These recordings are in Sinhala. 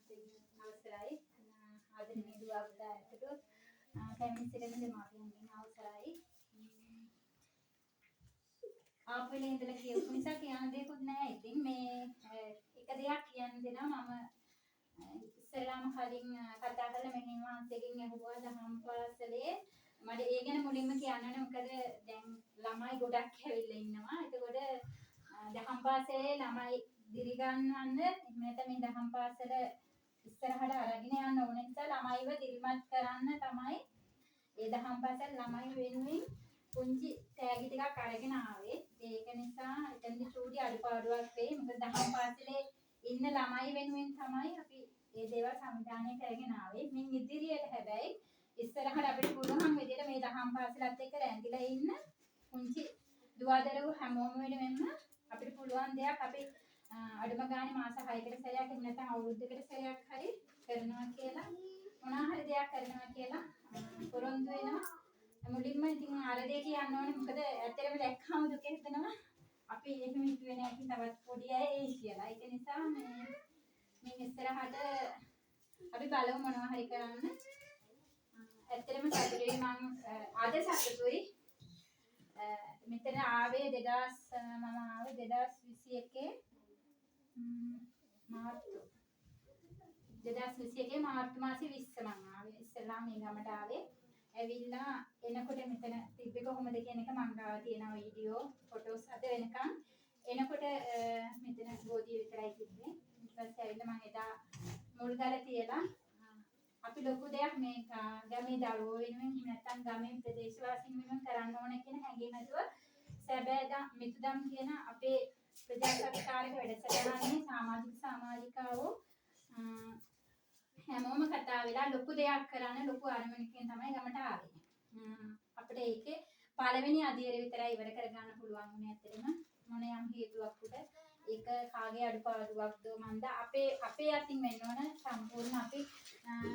අවසරයි ආදරණීය දුව පුතාට කැමති සිටින දෙමාපියන්ගෙන් අවසරයි ආපෙලේ ඉඳලා කියපු නිසා කියන්න දෙයක්වත් නැහැ. ඉතින් මේ එක දෙයක් කියන්න දෙනවා මම ඉස්සෙල්ලාම කලින් කතා කරලා මෙහෙම වහන්සේගෙන් අහුවා දහම් පාසලේ මට ඒ ගැන මුලින්ම කියන්න ඕනේ. මොකද දැන් ළමයි ගොඩක් ඇවිල්ලා ඉන්නවා. එතකොට දහම් පාසලේ ළමයි දිරි ගන්නවන්න එහෙම නැත්නම් මේ දහම් පාසල ඉස්සරහට අරගෙන යන්න ඕන නිසා ළමයිව දිරිමත් කරන්න තමයි ඒ දහම් පාසල් ළමයි වෙනුවෙන් පුංචි තෑගි ටිකක් අරගෙන ආවේ. ඒක නිසා එතනදි චූටි අඩුපාඩුවක් වෙයි. මොකද දහම් පාසලේ ඉන්න ළමයි වෙනුවෙන් තමයි අපි මේ දේවල් සංවිධානය කරගෙන ආවේ. මින් ඉදිරියට හැබැයි ඉස්සරහට අපිට පුළුවන් විදිහට මේ දහම් පාසලත් එක්ක රැඳිලා ඉන්න පුංචි දුවදරුවෝ හැමෝම වෙනුවෙන්ම අපිට පුළුවන් දෙයක් අපි අඩුම ගානේ මාස 6කට සැරයක් එහෙම නැත්නම් අවුරුද්දකට සැරයක් හරි කරනවා කියලා මොනවා හරි දෙයක් කරනවා කියලා පොරොන්දු වෙනවා. මුලින්ම ඉතින් ආරදේ කියන්න ඕනේ. මොකද ඇත්තටම දැක්කම දුක හිතෙනවා. අපි එහෙම හිතුවේ නෑ ඉතින් තවත් පොඩි අය එයි කියලා. ඒක නිසා මේ ඉස්සරහට අපි බලමු මොනවා හරි කරන්න. ඇත්තටම සතුටුයි මම අද සතුටුයි. මෙතන ආවේ 2021 මාර්තු මාසේ 20 මම ආවේ. ඉස්සෙල්ලා මේ ගමට ආවේ. ඇවිල්ලා එනකොට මෙතන තිබ්බේ කොහොමද කියන එක මං ගාව තියෙන වීඩියෝ ෆොටෝස් අද වෙනකන් එනකොට මෙතන ගෝධිය විතරයි තිබ්බේ. ඊට පස්සේ ඇවිල්ලා මං එදා මුල් ගල තියලා අපි ලොකු දෙයක් මේ ගමේ දරුවෝ වෙනුවෙන් නැත්නම් ගමේ ප්‍රදේශවාසීන් වෙනුවෙන් කරන්න ඕන කියන හැඟීම ඇතුව සැබෑදම් මිතුදම් කියන අපේ ප්‍රජාසත්කාරක වැඩසටහනේ සමාජිකාවෝ හැමෝම කතා වෙලා ලොකු දෙයක් කරන්න ලොකු ආරම්භණයකින් තමයි ගමට ආවේ. අපිට ඒකේ පළවෙනි අදියර විතරයි ඉවර කරගන්න පුළුවන් වුණේ ඇත්තටම මොන යම් හේතුවක් උඩ ඒක කාගේ අඩුපාඩුවක්ද මන්ද අපේ අතින් වෙන්න ඕන සම්පූර්ණ අපි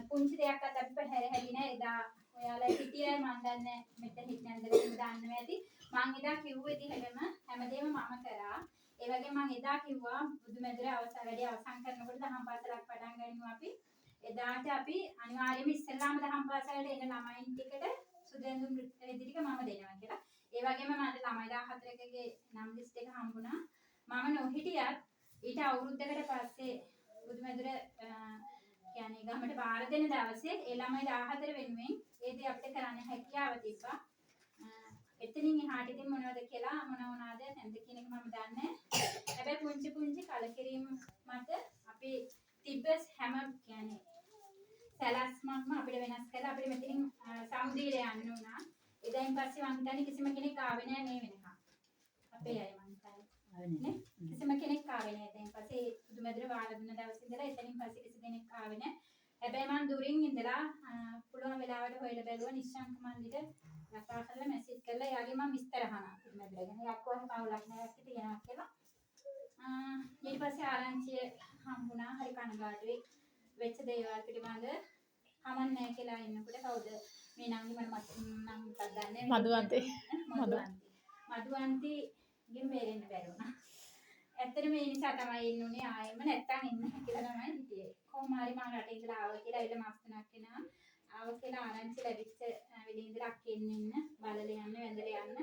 පුංචි දෙයක්වත් අපි හැරි නෑ. එදා ඔයාලා හිටියයි මන් දන්නේ මෙතන හිටියන්ද දන්නව ඇති. මං එදා කිව්වේ දිහටම හැමදේම මම කරා. ඒ වගේ මං එදා කිව්වා බුදුමැදුර වැඩි අවසන් කරනකොට දහම් පාසලක් පටන් ගන්නවා අපි. එදාට අපි අනිවාර්යයෙන්ම ඉස්සෙල්ලාම දහම් පාසලට එන ළමයින් ටිකට සුදෙන්දුම් රෙදි ටික මම දෙනවා කියලා. ඒ වගේම මට ළමයි 14කගේ නම් ලිස්ට් එක හම්බුණා. මම නොහිටියත් ඊට අවුරුද්දකට පස්සේ බුදුමැදුර කියන්නේ ගමට බාර දෙන දවසේ ඒ ළමයි 14 වෙනුවෙන් ඒ දේ අපිට කරන්න හැකියාව තිබ්බා. එතනින් එහාට ඉතින් මොනවද කියලා මොන වුණාද නැද්ද කියන එක මම දන්නේ නැහැ. හැබැයි පුංචි කලකිරීම මත අපි තිබ්බ හැම කියන්නේ සැලැස්මක්ම අපිට වෙනස් කරලා අපිට මෙතනින් සමුදියට යන්න උනා. එදායින් පස්සේ මං හිතන්නේ කිසිම කෙනෙක් ආවේ නැහැ මේ වෙනකන්. අපේ අය මං හිතන්නේ. කිසිම කෙනෙක් ආවේ නැහැ. දැන් පස්සේ බුදුමැදුර වාර දුන්න දවසේ ඉඳලා එතනින් පස්සේ කිසි කෙනෙක් ආවේ නැහැ. හැබැයි මං දුරින් ඉඳලා පුළුවන් වෙලාවට හොයලා බැලුවා නිශ්ශංක මන්දිර කතා කරලා මැසේජ් කරලා එයාගේ මම විස්තර අහනවා බුදුමැදුර ගැන. යක්කෝ කවුලක් නැහැ කියලා කියලා. ඊට පස්සේ ආරංචිය හම්බුණා. හරි කනගාටුයි. වෙච්ච දේවල් පිළිබඳ කමන්නේ නැහැ කියලා ඉන්නකොට කවුද මේ නංගි මම නම් ගන්නෑ මදුවන්තිගෙන් බේරෙන්න බැරුණා. ඇත්තටම මේ නිසා තමයි ඉන්නුනේ ආයෙම නැත්තම් ඉන්නේ කියලා තමයි හිටියේ. කොහොම හරි මම රටේ ඉඳලා ආවා කියලා ඇවිල්ලා මාස 3ක් වෙනවා. ආව කියලා ආරංචි ලැබිච්ච වෙලේ ඉඳලා අක්කෙන්න ඉන්න බලල යන්න වැඳලා යන්න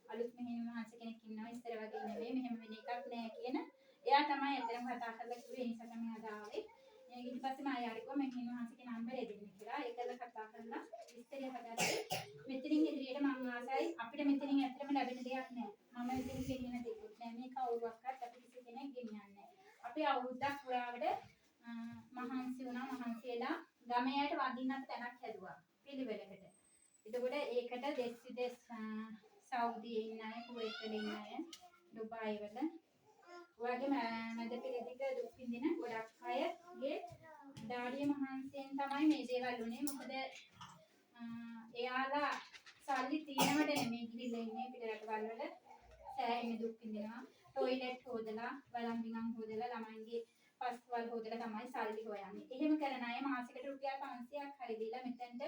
අලුත් මෙහෙම මහන්සි කෙනෙක් ඉන්නවා ඉස්සර වගේ නෙවෙයි මෙහෙම වෙන එකක් නෑ කියන එයා තමයි ඇත්තටම කතා කරලා කිව්වේ. ඒ නිසා තමයි අද ආවේ. ඊට පස්සේ මම යාරිකෝ මම මෙහෙම මහන්සිගේ නම්බරේ දෙන්න කියලා ඒකල කතා කරලා විස්තරය හදාගත්තා. මෙතනින් ඉදිරියට මම ආසයි අපිට මෙතනින් ඇත්තටම ලැබෙන දෙයක් නෑ. මම ඉතින් ගෙනියන දෙයක් නෑ. මේ කවුරුවක්වත් අපි කිසි කෙනෙක් ගෙනියන්නේ නෑ. අපි අවුරුද්දක් පුරාවට මහන්සි වුණා. මහන්සි වෙලා ගමයට වදින්නත් තැනක් හැදුවා පිළිවෙලකට. එතකොට ඒකට දෙස් විදෙස් සෞදියේ ඉන්න අය, කුවේත් වල ඉන්න අය, ඩුබායි වල ඔයගේ මැද පෙරදිග දුක් විඳින ගොඩක් අයගේ දාඩිය මහන්සියෙන් තමයි මේ දේවල් උනේ. මොකද එයාලා සල්ලි තියෙනවට නෙමෙයි ගිහිල්ලා ඉන්නේ පිට රටවල් වල සෑහෙන දුක් විඳිනවා. টয়ලට් හොදලා, වළංගිනම් හොදලා, ළමයින්ගේ පස්වල් හොදලා තමයි සල්ලි හොයන්නේ. එහෙම කරන අය මාසෙකට රුපියල් 500ක් හරි දීලා මෙතෙන්ට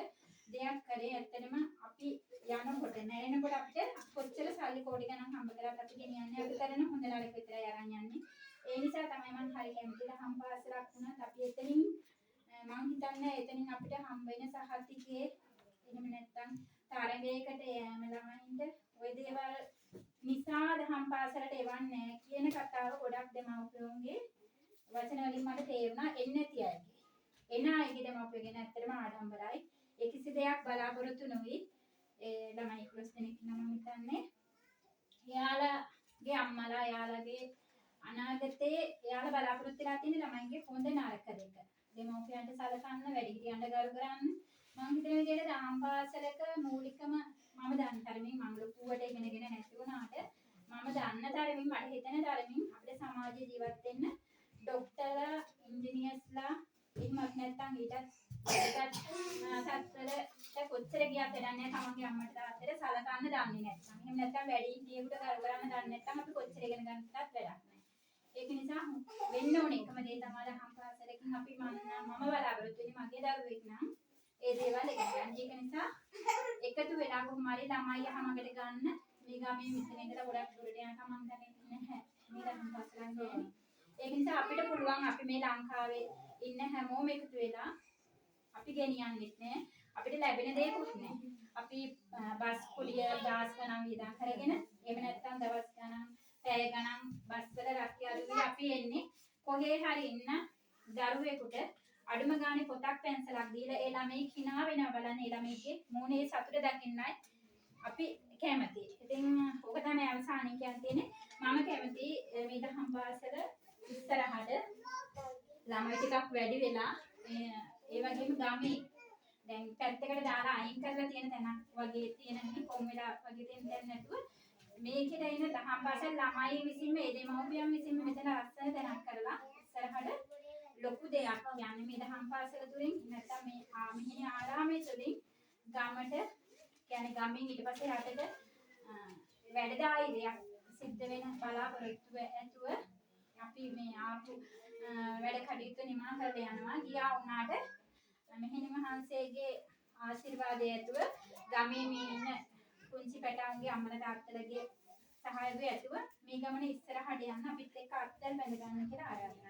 දෙයක් කරේ. ඇත්තටම අපි යනකොට නැරෙනකොට අපිට කොච්චර සල්ලි කෝටි ගණන් හම්බ කරත් අපි ගෙනියන්නේ අපි කරන හොඳ නරක විතරයි අරන් යන්නේ. ඒ නිසා තමයි මම හරි කැමතිලා හම්පාසලක් වුණත් අපි එතනින් හිතන්නේ එතනින් අපිට හම්බ වෙන සහතිකයේ එහෙම නැත්නම් තරගයකට යෑම ළමයින්ට ওই දේවල් නිසා දහම් පාසලට එවන්නේ නැහැ කියන කතාව ගොඩක් දෙමව්පියන්ගේ වචන වලින් මට තේරුණා එන්නේ නැති අයගේ. එන අයගේ දෙමව්පියෝ ගැන ඇත්තටම ආඩම්බරයි. ඒ කිසි දෙයක් බලාපොරොත්තු නොවි ඒ ළමයි 11 දෙනෙක් ඉන්නවා මම හිතන්නේ. එයාලගේ අම්මලා එයාලගේ අනාගතේ එයාලා බලාපොරොත්තු වෙලා තියෙන ළමයින්ගේ හොඳ නරක දෙක. දෙමව්පියන්ට සලකන්න, වැඩිහිටියන්ට ගරු කරන්න. මම හිතන විදිහට දහම් පාසලක මූලිකම මම දන්න තරමින් මම ලොකුවට ඉගෙනගෙන නැති වුණාට මම දන්න තරමින් මට හිතෙන තරමින් අපේ සමාජයේ ජීවත් වෙන්න ડોක්ටර්ලා, ඉංජිනේර්ස්ලා එහෙමත් නැත්නම් ඊටත් සත්වලට කොච්චර ගියත් වැඩක් නැහැ තමන්ගේ අම්මට තාත්තට සලකන්න දන්නේ නැත්නම්. එහෙම නැත්නම් වැඩිහිටියෙකුට කරු කරන්න දන්නේ නැත්නම් අපි කොච්චර ඉගෙන ගන්නත් වැඩක් නැහැ. ඒක නිසා වෙන්න ඕනේ එකම දේ තමයි දහම් පාසලකින් අපි මම බලාපොරොත්තු වෙන්නේ මගේ දරුවෙක් නම් ඒ දේවල් ඉගෙන ගන්න. ඒක නිසා එකතු වෙලා කොහොම හරි ළමයි අහමකට ගන්න මේ ගමේ මෙතන ඉඳලා ගොඩක් දුරට යන කමක් නැහැ. මේ දහම් පාසලෙන් ගන්නේ. ඒක නිසා අපිට පුළුවන් අපි මේ ලංකාවේ ඉන්න හැමෝම එකතු වෙලා අපි ගෙනියන්නෙත් නෑ අපිට ලැබෙන දේකුත් නෑ අපි බස් කුලිය දවස් ගණන් වියදම් කරගෙන එහෙම නැත්නම් දවස් ගණන් පැය ගණන් බස් වල රැකියාවලදී අපි එන්නේ කොහේ හරි ඉන්න දරුවෙකුට අඩුම ගානේ පොතක් පැන්සලක් දීලා ඒ ළමයි කිනා වෙනවා බලන්න ඒ ළමයිගේ මූණේ සතුට දකින්නයි අපි කැමති. ඉතින් ඔක තමයි අවසානයේ කියන්නේ මම කැමති මේ දහම් පාසල ඉස්සරහට ළමයි ටිකක් වැඩි වෙලා ඒ වගේම ගමේ දැන් පැත්තකට දාලා අයින් කරලා තියෙන තැනක් වගේ තියෙන කොම් වෙලා වගේ තියෙන තැන නැතුව මේකේ ඉන්න දහම් පාසල් ළමයි විසින්ම ඒ දෙමව්පියන් විසින්ම මෙතන ලස්සන තැනක් කරලා ඉස්සරහට ලොකු දෙයක් යන්නේ මේ දහම් පාසල තුලින් නැත්නම් මේ මෙහෙණි ආරාමයේ තුලින් ගමට කියන්නේ ගමෙන් ඊට පස්සේ රටට වැඩදායීයක් සිද්ධ වෙන බලාපොරොත්තු ඇතුව අපි මේ ආපු වැඩ කටයුතු නිමා කරලා යනවා ගියා වුණාට මෙහෙණි මහන්සියගේ ආශිර්වාදය ඇතුව ගමේ මේ ඉන්න කුංචි පැටවුන්ගේ අම්මලා තාත්තලාගේ සහායය ඇතුව මේ ගමන ඉස්සරහට යන්න අපිත් එක්ක අත්දැක බැඳ ගන්න කියලා ආරාධනා